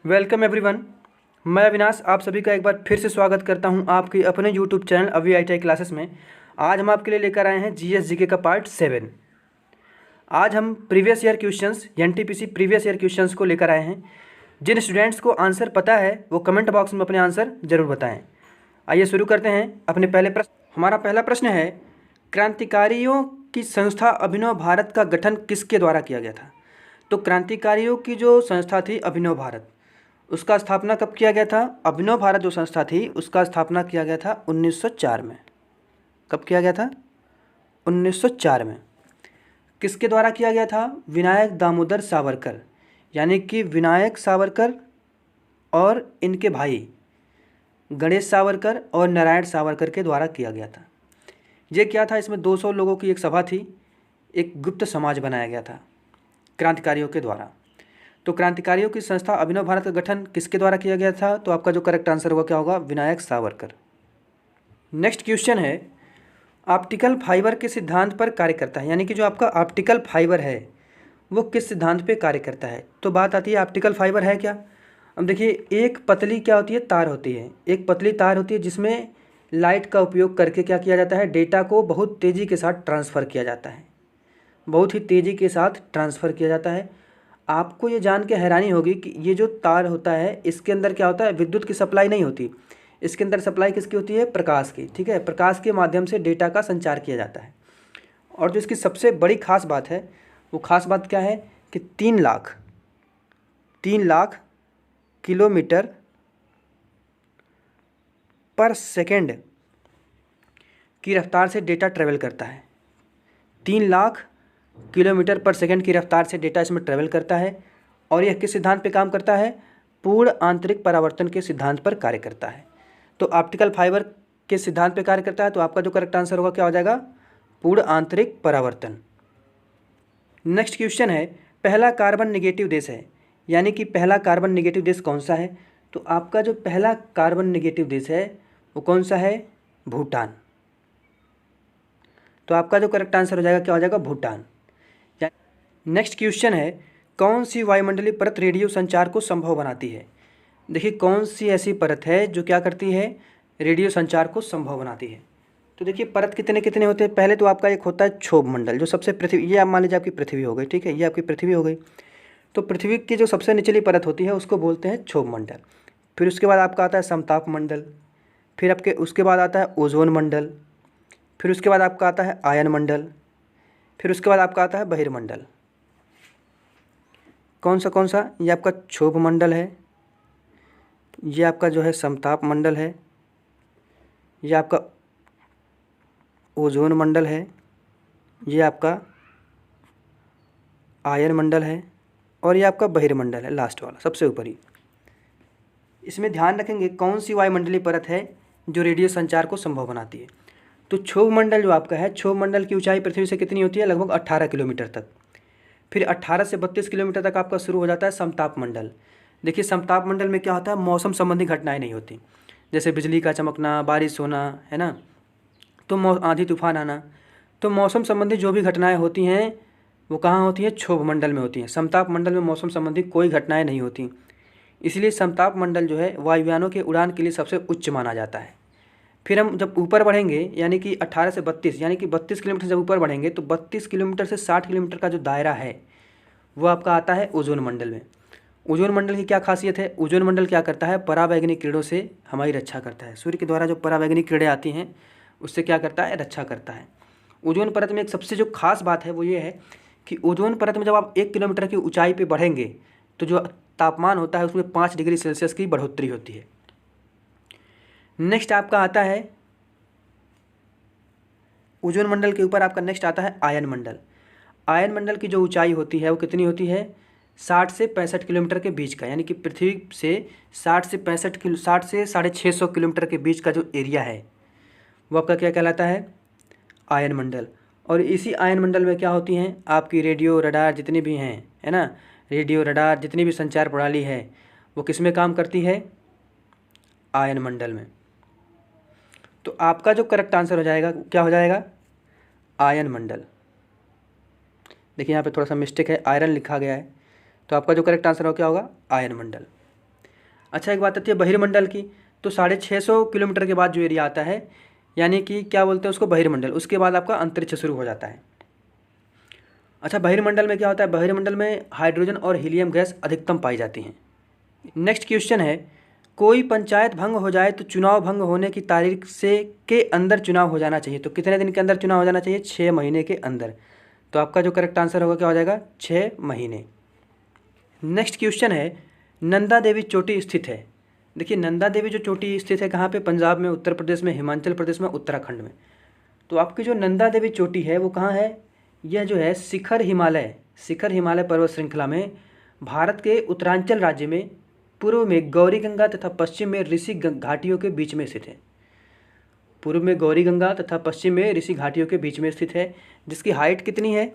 Welcome everyone. मैं अविनाश आप सभी का एक बार फिर से स्वागत करता हूं आपके अपने यूट्यूब चैनल अभी ITI क्लासेस में। आज हम आपके लिए लेकर आए हैं GS GK का पार्ट 7। आज हम previous year questions NTPC previous year questions को लेकर आए हैं। जिन स्टूडेंट्स को आंसर पता है वो कमेंट बॉक्स में अपने आंसर जरूर बताएँ। आइए शुरू करते हैं अपने पहले प्रश्न। हमारा पहला प्रश्न है, क्रांतिकारियों की संस्था अभिनव भारत का गठन किसके द्वारा किया गया था? तो क्रांतिकारियों की जो संस्था थी अभिनव भारत, उसका स्थापना कब किया गया था? अभिनव भारत जो संस्था थी उसका स्थापना किया गया था 1904 में। कब किया गया था? 1904 में। किसके द्वारा किया गया था? विनायक दामोदर सावरकर, यानी कि विनायक सावरकर और इनके भाई गणेश सावरकर और नारायण सावरकर के द्वारा किया गया था। ये क्या था? इसमें 200 लोगों की एक सभा थी, एक गुप्त समाज बनाया गया था क्रांतिकारियों के द्वारा। तो क्रांतिकारियों की संस्था अभिनव भारत का गठन किसके द्वारा किया गया था? तो आपका जो करेक्ट आंसर होगा क्या होगा? विनायक सावरकर। नेक्स्ट क्वेश्चन है, ऑप्टिकल फाइबर के सिद्धांत पर कार्य करता है, यानी कि जो आपका ऑप्टिकल फाइबर है वो किस सिद्धांत पे कार्य करता है? तो बात आती है ऑप्टिकल फाइबर है क्या। अब देखिए, एक पतली क्या होती है? तार होती है। एक पतली तार होती है जिसमें लाइट का उपयोग करके क्या किया जाता है? डेटा को बहुत तेज़ी के साथ ट्रांसफ़र किया जाता है, बहुत ही तेज़ी के साथ ट्रांसफ़र किया जाता है। आपको ये जान के हैरानी होगी कि ये जो तार होता है इसके अंदर क्या होता है? विद्युत की सप्लाई नहीं होती। इसके अंदर सप्लाई किसकी होती है? प्रकाश की। ठीक है, प्रकाश के माध्यम से डेटा का संचार किया जाता है। और जो इसकी सबसे बड़ी खास बात है वो खास बात क्या है कि 3 लाख किलोमीटर पर सेकेंड की रफ्तार से डेटा ट्रेवल करता है। 3 लाख किलोमीटर पर सेकेंड की रफ्तार से डेटा इसमें ट्रेवल करता है। और यह किस सिद्धांत पे काम करता है? पूर्ण आंतरिक परावर्तन के सिद्धांत पर कार्य करता है। तो ऑप्टिकल फाइबर के सिद्धांत पे कार्य करता है, तो आपका जो करेक्ट आंसर होगा क्या हो जाएगा? पूर्ण आंतरिक परावर्तन। नेक्स्ट क्वेश्चन है, पहला कार्बन नेगेटिव देश है, यानी कि पहला कार्बन नेगेटिव देश कौन सा है? तो आपका जो पहला कार्बन नेगेटिव देश है वो कौन सा है? भूटान। तो आपका जो करेक्ट आंसर हो जाएगा क्या हो जाएगा? भूटान। नेक्स्ट क्वेश्चन है, कौन सी वायुमंडलीय परत रेडियो संचार को संभव बनाती है? देखिए, कौन सी ऐसी परत है जो क्या करती है? रेडियो संचार को संभव बनाती है। तो देखिए, परत कितने कितने होते हैं। पहले तो आपका एक होता है क्षोभ मंडल, जो सबसे पृथ्वी, ये आप मान लीजिए आपकी पृथ्वी हो गई। ठीक है, ये आपकी पृथ्वी हो गई। तो पृथ्वी की जो सबसे निचली परत होती है उसको बोलते हैं क्षोभ मंडल। फिर उसके बाद आपका आता है समताप मंडल, फिर आपके उसके बाद आता है ओजोन मंडल, फिर उसके बाद आपका आता है आयन मंडल, फिर उसके बाद आपका आता है बहिर्मंडल। कौन सा? ये आपका क्षोभ मंडल है, ये आपका जो है समताप मंडल है, ये आपका ओजोन मंडल है, ये आपका आयन मंडल है, और ये आपका बहिर्मंडल है, लास्ट वाला सबसे ऊपरी। इसमें ध्यान रखेंगे कौन सी वायुमंडलीय परत है जो रेडियो संचार को संभव बनाती है। तो क्षोभ मंडल जो आपका है, क्षोभ मंडल की ऊंचाई पृथ्वी से कितनी होती है? लगभग 18 किलोमीटर तक। फिर 18 से 32 किलोमीटर तक आपका शुरू हो जाता है समताप मंडल। देखिए, समताप मंडल में क्या होता है? मौसम संबंधी घटनाएं नहीं होती, जैसे बिजली का चमकना, बारिश होना, है ना, तो आंधी तूफान आना। तो मौसम संबंधी जो भी घटनाएं होती हैं वो कहाँ होती हैं? क्षोभ मंडल में होती हैं। समताप मंडल में मौसम संबंधी कोई घटनाएं नहीं होती। इसलिए समताप मंडल जो है वायुयानों के उड़ान के लिए सबसे उच्च माना जाता है। फिर हम जब ऊपर बढ़ेंगे, यानी कि 18 से 32, यानी कि 32 किलोमीटर जब ऊपर बढ़ेंगे तो 32 किलोमीटर से 60 किलोमीटर का जो दायरा है वो आपका आता है ओजोन मंडल में। ओजोन मंडल की क्या खासियत है? ओजोन मंडल क्या करता है? परावैंगनिक किरणों से हमारी रक्षा करता है। सूर्य के द्वारा जो परावैंगनिक किरणें आती हैं उससे क्या करता है? रक्षा करता है। ओजोन परत में एक सबसे जो खास बात है वो ये है कि ओजोन परत में जब आप 1 किलोमीटर की ऊंचाई पे बढ़ेंगे तो जो तापमान होता है उसमें 5 डिग्री सेल्सियस की बढ़ोतरी होती है। नेक्स्ट आपका आता है ओजोन मंडल के ऊपर आपका नेक्स्ट आता है आयन मंडल। आयन मंडल की जो ऊंचाई होती है वो कितनी होती है? 60 से 65 किलोमीटर के बीच का, यानी कि पृथ्वी से 60 से 650 किलोमीटर के बीच का जो एरिया है वो आपका क्या कहलाता है? आयन मंडल। और इसी आयन मंडल में क्या होती हैं? आपकी रेडियो रडार जितनी भी हैं, है ना, रेडियो रडार जितनी भी संचार प्रणाली है वो किस में काम करती है? आयन मंडल में। तो आपका जो करेक्ट आंसर हो जाएगा क्या हो जाएगा? आयन मंडल। देखिए यहाँ पे थोड़ा सा मिस्टेक है, आयरन लिखा गया है, तो आपका जो करेक्ट आंसर हो क्या होगा? आयन मंडल। अच्छा, एक बात आती है बहिर्मंडल की, तो 650 किलोमीटर के बाद जो एरिया आता है, यानी कि क्या बोलते हैं उसको, बहिर्मंडल, उसके बाद आपका अंतरिक्ष शुरू हो जाता है। अच्छा, बहिर्मंडल में क्या होता है, बहिर्मंडल में हाइड्रोजन और हीलियम गैस अधिकतम पाई जाती हैं। नेक्स्ट क्वेश्चन है, कोई पंचायत भंग हो जाए तो चुनाव भंग होने की तारीख से के अंदर चुनाव हो जाना चाहिए, तो कितने दिन के अंदर चुनाव हो जाना चाहिए, 6 महीने के अंदर। तो आपका जो करेक्ट आंसर होगा क्या हो जाएगा, 6 महीने। नेक्स्ट क्वेश्चन है, नंदा देवी चोटी स्थित है। देखिए, नंदा देवी जो चोटी स्थित है कहाँ पे, पंजाब में, उत्तर प्रदेश में, हिमाचल प्रदेश में, उत्तराखंड में। तो आपकी जो नंदा देवी चोटी है वो कहाँ है, यह जो है शिखर हिमालय पर्वत श्रृंखला में भारत के उत्तरांचल राज्य में पूर्व में गौरी गंगा तथा पश्चिम में ऋषि घाटियों के बीच में स्थित है। पूर्व में गौरी गंगा तथा पश्चिम में ऋषि घाटियों के बीच में स्थित है। जिसकी हाइट कितनी है,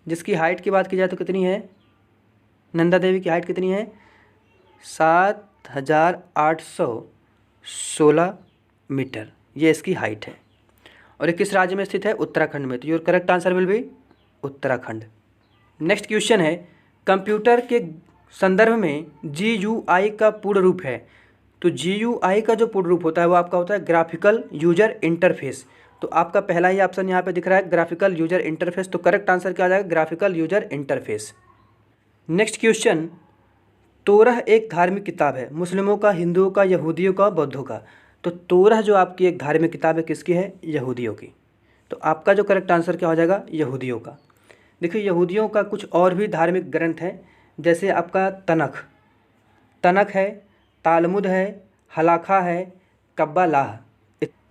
जिसकी हाइट की बात की जाए तो कितनी है, नंदा देवी की हाइट कितनी है, 7,816 मीटर, ये इसकी हाइट है। और ये किस राज्य में स्थित है, उत्तराखंड में। तो your correct answer will be Uttarakhand. Next question है, कंप्यूटर के संदर्भ में GUI का पूर्ण रूप है। तो GUI का जो पूर्ण रूप होता है वो आपका होता है ग्राफिकल यूजर इंटरफेस। तो आपका पहला ही ऑप्शन यहाँ पे दिख रहा है, ग्राफिकल यूजर इंटरफेस। तो करेक्ट आंसर क्या आ जाएगा, graphical user interface. Next question, Torah एक धार्मिक किताब है, मुस्लिमों का, हिंदुओं का, यहूदियों का, बौद्धों का। तो तोरह जो आपकी एक धार्मिक किताब है किसकी है, यहूदियों की। तो आपका जो करेक्ट आंसर क्या हो जाएगा, यहूदियों का। देखिए, यहूदियों का कुछ और भी धार्मिक ग्रंथ हैं, जैसे आपका तनख है, तालमुद है, हलाखा है, Kabbalah.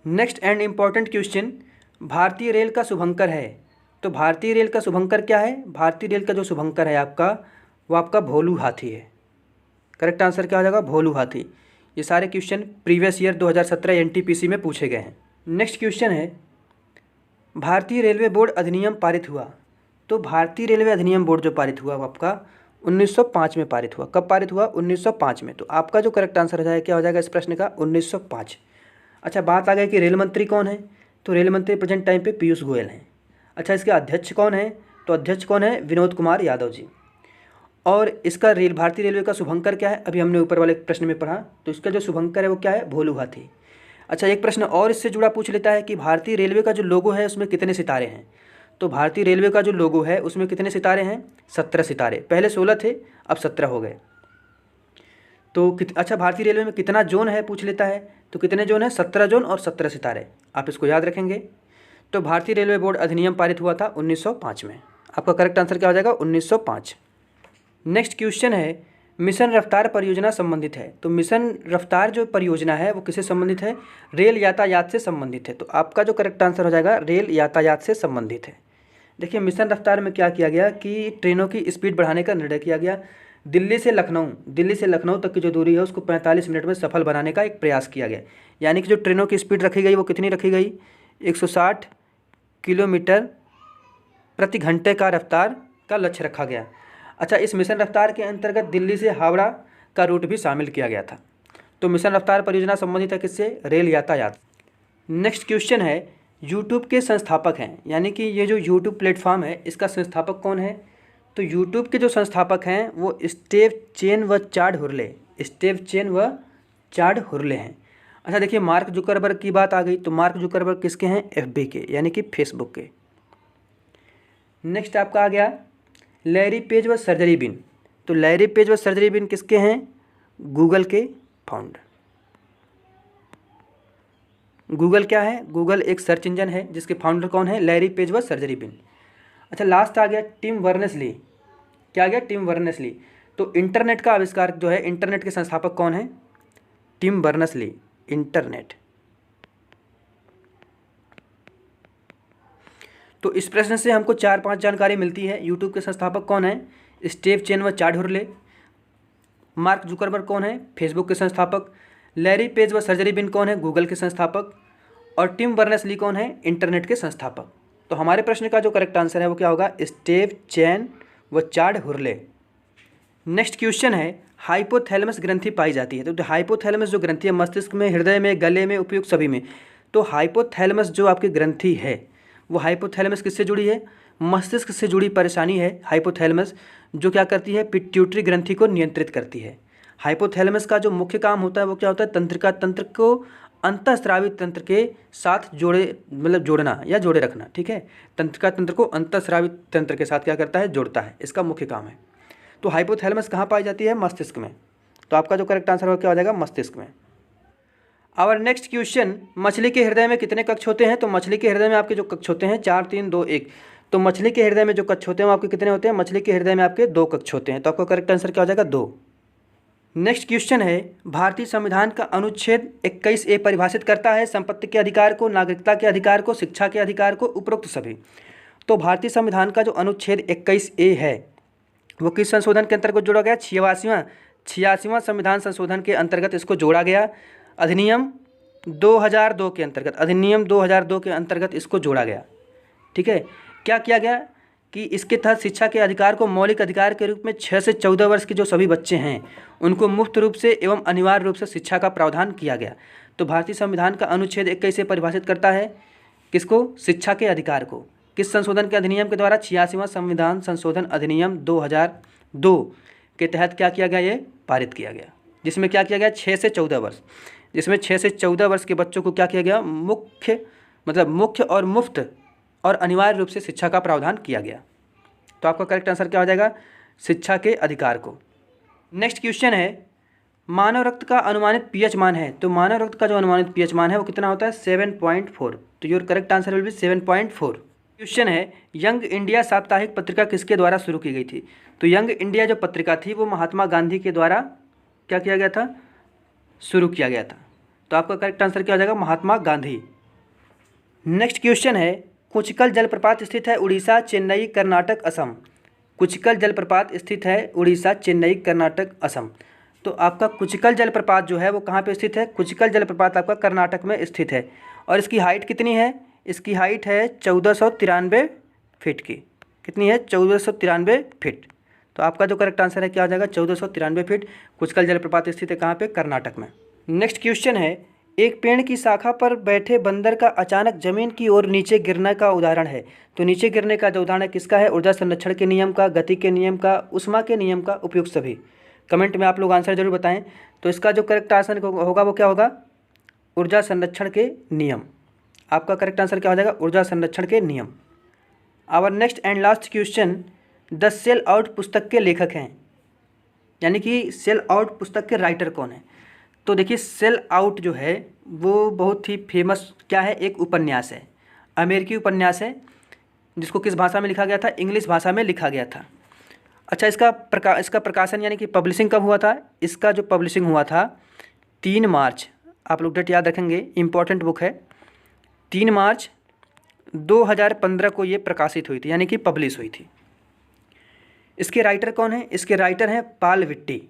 Next and important question, भारतीय रेल का शुभंकर है। तो भारतीय रेल का शुभंकर क्या है, भारतीय रेल का जो शुभंकर है आपका, वो आपका भोलू हाथी है। करेक्ट आंसर क्या हो जाएगा, भोलू हाथी। ये सारे क्वेश्चन प्रीवियस ईयर 2017 NTPC में पूछे गए हैं। नेक्स्ट क्वेश्चन है, भारतीय रेलवे बोर्ड अधिनियम पारित हुआ। तो भारतीय रेलवे अधिनियम बोर्ड जो पारित हुआ वो आपका 1905 में पारित हुआ। कब पारित हुआ, 1905 में। तो आपका जो करेक्ट आंसर हो जाएगा क्या हो जाएगा इस प्रश्न का, 1905। अच्छा, बात आ गई कि रेल मंत्री कौन है। तो रेल मंत्री प्रेजेंट टाइम पे पीयूष गोयल हैं। अच्छा, इसके अध्यक्ष कौन है, तो अध्यक्ष कौन है, विनोद कुमार यादव जी। और इसका भारतीय रेलवे का शुभंकर क्या है, अभी हमने ऊपर वाले प्रश्न में पढ़ा। तो इसका जो शुभंकर है वो क्या है, भोलू हाथी। अच्छा, एक प्रश्न और इससे जुड़ा पूछ लेता है कि भारतीय रेलवे का जो लोगो है उसमें कितने सितारे हैं। तो भारतीय रेलवे का जो लोगो है उसमें कितने सितारे हैं, 17 सितारे। पहले 16 थे, अब 17 हो गए। तो अच्छा, भारतीय रेलवे में कितना जोन है पूछ लेता है। तो कितने जोन है, 17 जोन और 17 सितारे। आप इसको याद रखेंगे। तो भारतीय रेलवे बोर्ड अधिनियम पारित हुआ था 1905 में। आपका करेक्ट आंसर क्या हो जाएगा, 1905। नेक्स्ट क्वेश्चन है, मिशन रफ्तार परियोजना संबंधित है। तो मिशन रफ्तार जो परियोजना है वो किससे संबंधित है, रेल यातायात से संबंधित है। तो आपका जो करेक्ट आंसर हो जाएगा, रेल यातायात से संबंधित है। देखिए, मिशन रफ्तार में क्या किया गया कि ट्रेनों की स्पीड बढ़ाने का निर्णय किया गया। दिल्ली से लखनऊ तक की जो दूरी है उसको 45 मिनट में सफल बनाने का एक प्रयास किया गया। यानी कि जो ट्रेनों की स्पीड रखी गई वो कितनी रखी गई, 160 किलोमीटर प्रति घंटे का रफ्तार का लक्ष्य रखा गया। अच्छा, इस मिशन रफ्तार के अंतर्गत दिल्ली से हावड़ा का रूट भी शामिल किया गया था। तो मिशन रफ्तार परियोजना संबंधित है किससे, रेल यातायात। नेक्स्ट क्वेश्चन है, यूट्यूब के संस्थापक हैं, यानी कि ये जो यूट्यूब प्लेटफॉर्म है इसका संस्थापक कौन है। तो यूट्यूब के जो संस्थापक हैं वो स्टीव चेन व चाड हुर्ले हैं। अच्छा, देखिए, मार्क जुकरबर्ग की बात आ गई। तो मार्क जुकरबर्ग किसके हैं, FB के, यानी कि फेसबुक के। नेक्स्ट आपका आ गया लैरी पेज व सर्जरी बिन। तो लैरी पेज व सर्जरी बिन किसके हैं, गूगल के फाउंडर। गूगल क्या है, गूगल एक सर्च इंजन है जिसके फाउंडर कौन है, लैरी पेज व सर्जरी बिन। अच्छा, लास्ट आ गया टिम बर्नर्स-ली। क्या आ गया, टिम बर्नर्स-ली। तो इंटरनेट का आविष्कार जो है, इंटरनेट के संस्थापक कौन है, टिम बर्नर्स-ली। इंटरनेट। तो इस प्रश्न से हमको 4-5 जानकारी मिलती है। यूट्यूब के संस्थापक कौन है, स्टीव चेन व चाड हुर्ले। मार्क जुकरबर्ग कौन है, फेसबुक के संस्थापक। लैरी पेज व सर्जरी बिन कौन है, गूगल के संस्थापक। और टिम बर्नर्स-ली कौन है, इंटरनेट के संस्थापक। तो हमारे प्रश्न का जो करेक्ट आंसर है वो क्या होगा, स्टीव चेन व चाड हुर्ले। नेक्स्ट क्वेश्चन है, हाइपोथैलेमस ग्रंथि पाई जाती है। तो हाइपोथैलेमस जो ग्रंथि है मस्तिष्क में, हृदय में, गले में, उपयुक्त सभी में। तो हाइपोथैलेमस जो आपकी ग्रंथि है वो हाइपोथैलेमस किससे जुड़ी है, मस्तिष्क से जुड़ी परेशानी है हाइपोथैलेमस, जो क्या करती है, पिट्यूटरी ग्रंथि को नियंत्रित करती है। हाइपोथैलेमस का जो मुख्य काम होता है वो क्या होता है, तंत्रिका तंत्र को अंतःस्रावी तंत्र के साथ जोड़ना या जोड़े रखना। ठीक है, तंत्रिका तंत्र को अंतःस्रावी तंत्र के साथ क्या करता है, जोड़ता है, इसका मुख्य काम है। तो हाइपोथैलेमस कहाँ पाई जाती है, मस्तिष्क में। तो आपका जो करेक्ट आंसर क्या हो जाएगा, मस्तिष्क में। आवर नेक्स्ट क्वेश्चन, मछली के हृदय में कितने कक्ष होते हैं। तो मछली के हृदय में आपके जो कक्ष होते हैं 4 3 2 1। तो मछली के हृदय में जो कक्ष होते हैं वो आपके कितने होते हैं, मछली के हृदय में आपके 2 कक्ष होते हैं। तो आपका करेक्ट आंसर क्या हो जाएगा, 2। नेक्स्ट क्वेश्चन है, भारतीय संविधान का अनुच्छेद 21A परिभाषित करता है संपत्ति के अधिकार को, नागरिकता के अधिकार को, शिक्षा के अधिकार को, उपरोक्त सभी। तो भारतीय संविधान का जो अनुच्छेद 21A है वो किस संशोधन के अंतर्गत जोड़ा गया, 86वां संविधान संशोधन के अंतर्गत इसको जोड़ा गया। अधिनियम 2002 के अंतर्गत, अधिनियम 2002 के अंतर्गत इसको जोड़ा गया। ठीक है, क्या किया गया कि इसके तहत शिक्षा के अधिकार को मौलिक अधिकार के रूप में 6 से 14 वर्ष के जो सभी बच्चे हैं उनको मुफ्त रूप से एवं अनिवार्य रूप से शिक्षा का प्रावधान किया गया। तो भारतीय संविधान का अनुच्छेद 21 से परिभाषित करता है किसको, शिक्षा के अधिकार को। किस संशोधन के अधिनियम के द्वारा, 86वां संविधान संशोधन अधिनियम 2002 के तहत क्या किया गया, ये पारित किया गया, जिसमें क्या किया गया, 6 से 14 वर्ष, जिसमें 6 से 14 वर्ष के बच्चों को क्या किया गया, मुख्य और मुफ्त और अनिवार्य रूप से शिक्षा का प्रावधान किया गया। तो आपका करेक्ट आंसर क्या हो जाएगा, शिक्षा के अधिकार को। नेक्स्ट क्वेश्चन है, मानव रक्त का अनुमानित पीएच मान है। तो मानव रक्त का जो अनुमानित पीएच मान है वो कितना होता है, 7.4। तो your correct answer will be 7.4। Question है, यंग इंडिया साप्ताहिक पत्रिका किसके द्वारा शुरू की गई थी। तो यंग इंडिया जो पत्रिका थी वो महात्मा गांधी के द्वारा क्या किया गया था, शुरू किया गया था। तो आपका करेक्ट आंसर क्या हो जाएगा, महात्मा गांधी। नेक्स्ट क्वेश्चन है, कुचिकल जलप्रपात स्थित है उड़ीसा, चेन्नई, कर्नाटक, असम। कुचिकल जलप्रपात स्थित है उड़ीसा, चेन्नई, कर्नाटक, असम। तो आपका कुचिकल जलप्रपात जो है वो कहाँ पे स्थित है, कुचिकल जलप्रपात आपका कर्नाटक में स्थित है। और इसकी हाइट कितनी है, इसकी हाइट है 1493 फीट की। कितनी है, 1493 फीट। तो आपका जो करेक्ट आंसर है क्या हो जाएगा, 1493 फीट। कुचिकल जलप्रपात स्थित है कहाँ पे, कर्नाटक में। नेक्स्ट क्वेश्चन है, एक पेड़ की शाखा पर बैठे बंदर का अचानक जमीन की ओर नीचे गिरने का उदाहरण है। तो नीचे गिरने का जो उदाहरण है किसका है, ऊर्जा संरक्षण के नियम का, गति के नियम का, ऊष्मा के नियम का, उपयुक्त सभी। कमेंट में आप लोग आंसर जरूर बताएं। तो इसका जो करेक्ट आंसर होगा वो क्या होगा, ऊर्जा संरक्षण के नियम। आपका करेक्ट आंसर क्या हो जाएगा, ऊर्जा संरक्षण के नियम। Our next and last question, The Sellout पुस्तक के लेखक हैं, यानी कि सेल आउट पुस्तक के राइटर कौन है। तो देखिए, सेल आउट जो है वो बहुत ही फेमस क्या है, एक उपन्यास है, अमेरिकी उपन्यास है, जिसको किस भाषा में लिखा गया था, इंग्लिश भाषा में लिखा गया था। अच्छा, इसका प्रकाशन यानी कि पब्लिशिंग कब हुआ था, इसका जो पब्लिशिंग हुआ था 3 मार्च, आप लोग डेट याद रखेंगे, इम्पॉर्टेंट बुक है। 3 मार्च 2015 को ये प्रकाशित हुई थी, यानी कि पब्लिश हुई थी। इसके राइटर कौन है, इसके राइटर हैं पॉल विट्टी।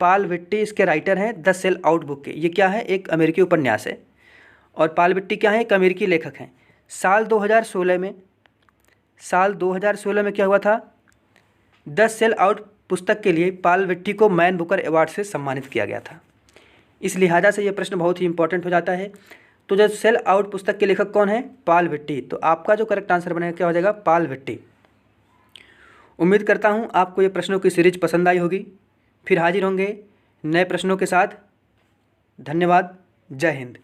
पॉल विट्टी इसके राइटर हैं द सेल आउट बुक के। ये क्या है, एक अमेरिकी उपन्यास है। और पॉल विट्टी क्या है, एक अमेरिकी लेखक हैं। साल 2016 में क्या हुआ था, द सेल आउट पुस्तक के लिए पॉल विट्टी को मैन बुकर अवार्ड से सम्मानित किया गया था। इस लिहाजा से यह प्रश्न बहुत ही इंपॉर्टेंट हो जाता है। तो जो सेल आउट पुस्तक के लेखक कौन है, पॉल विट्टी। तो आपका जो करेक्ट आंसर बनेगा क्या हो जाएगा, पॉल विट्टी। उम्मीद करता हूँ आपको ये प्रश्नों की सीरीज पसंद आई होगी। फिर हाजिर होंगे नए प्रश्नों के साथ। धन्यवाद। जय हिंद।